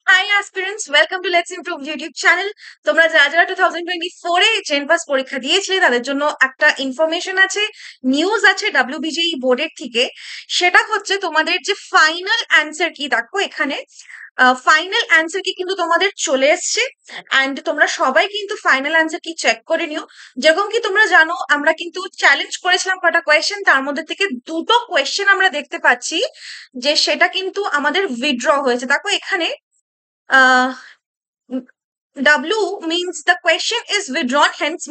High aspirants, welcome to let's improve YouTube channel. তোমরা যারা যারা 2024 এ জেনপাস পরীক্ষা দিয়েছিলে তাদের জন্য একটা ইনফরমেশন আছে, নিউজ আছে ডাব্লিউবিজেই বোর্ডের থেকে। সেটা হচ্ছে তোমাদের যে ফাইনাল অ্যান্সার কি, দেখো এখানে ফাইনাল অ্যান্সার কি কিন্তু তোমাদের চলে এসছে। অ্যান্ড তোমরা সবাই কিন্তু ফাইনাল অ্যান্সার কি চেক করে নিও। যেরকম কি তোমরা জানো, আমরা কিন্তু চ্যালেঞ্জ করেছিলাম কটা কোয়েশ্চেন, তার মধ্যে থেকে দুটো কোয়েশ্চেন আমরা দেখতে পাচ্ছি যে সেটা কিন্তু আমাদের উইথড্র হয়েছে। দেখো এখানে uh, W means the question is withdrawn, hence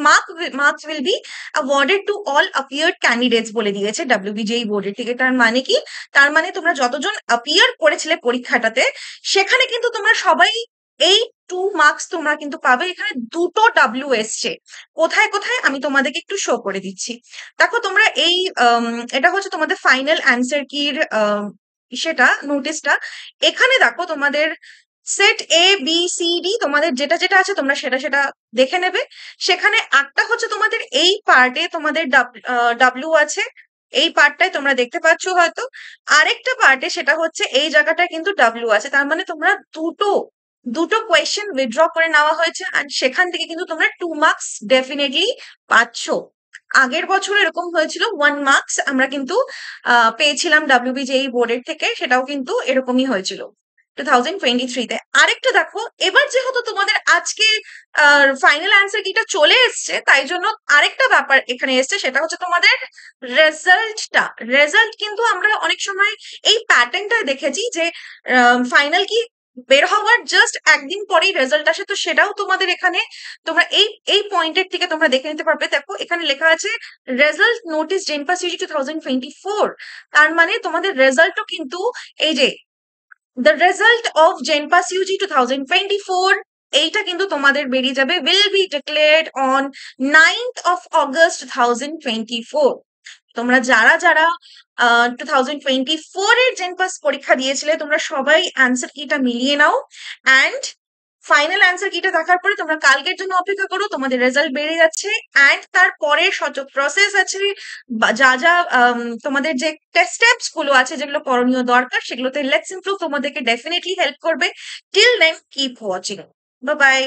marks will be awarded to all appeared candidates বলে দিয়েছে WBJE বোর্ডের থেকে। তার মানে কি? তার মানে তোমরা যতজন appear করেছিলে পরীক্ষাটাতে, সেখানে কিন্তু তোমরা সবাই এই 2 মার্কস তোমরা কিন্তু পাবে। এখানে দুটো W এসছে। কোথায় কোথায় আমি তোমাদেরকে একটু শো করে দিচ্ছি। দেখো তোমরা এই এটা হচ্ছে তোমাদের ফাইনাল অ্যান্সার কির সেটা নোটিশটা। এখানে দেখো তোমাদের set A B C D তোমাদের যেটা যেটা আছে তোমরা সেটা সেটা দেখে নেবে। সেখানে একটা হচ্ছে তোমাদের এই পার্টে তোমাদের ডাব্লিউ আছে, এই পার্টটাই তোমরা দেখতে পাচ্ছ হয়তো। আরেকটা পার্টে সেটা হচ্ছে এই জায়গাটায় কিন্তু ডাব্লিউ আছে। তার মানে তোমরা দুটো দুটো কোয়েশ্চেন উইথড্র করে নেওয়া হয়েছে, আর সেখান থেকে কিন্তু তোমরা 2 মার্কস ডেফিনেটলি পাচ্ছ। আগের বছর এরকম হয়েছিল, 1 মার্কস আমরা কিন্তু পেয়েছিলাম ডাব্লিউবিজেই বোর্ডের থেকে, সেটাও কিন্তু এরকমই হয়েছিল 2023-তে। আরেকটা দেখো, এবার যেহেতু তোমাদের আজকে ফাইনাল অ্যান্সার কিটা চলে এসছে, তাই জন্য আরেকটা ব্যাপার এখানে এসছে, সেটা হচ্ছে তোমাদের রেজাল্টটা। রেজাল্ট কিন্তু আমরা অনেক সময় এই প্যাটার্নটা দেখেছি যে ফাইনাল কি বের হওয়ার জাস্ট একদিন পরেই রেজাল্ট আসে। তো সেটাও তোমাদের এখানে তোমরা এই এই পয়েন্টের থেকে তোমরা দেখে নিতে পারবে। দেখো এখানে লেখা আছে রেজাল্ট নোটিস জেনপাস ইউজি 2024। তার মানে তোমাদের রেজাল্টও কিন্তু এই যে the result of JENPAS UG 2024 এইটা কিন্তু তোমাদের বেরিয়ে যাবে, will be declared on 9th of August 2024। তোমরা যারা যারা 2024 এর জেনপাস পরীক্ষা দিয়েছিলে তোমরা সবাই অ্যান্সার কিটা মিলিয়ে নাও। অ্যান্ড ফাইনাল অ্যান্সার কিটা দেখার পরে তোমরা কালকের জন্য অপেক্ষা করো, তোমাদের রেজাল্ট বেড়ে যাচ্ছে। অ্যান্ড তারপরে শত প্রসেস আছে, যা যা তোমাদের যে টেস্ট স্টেপস গুলো আছে যেগুলো করণীয় দরকার, সেগুলোতে লেটস ইমপ্রুভ তোমাদেরকে ডেফিনেটলি হেল্প করবে। Till then keep watching. Bye by.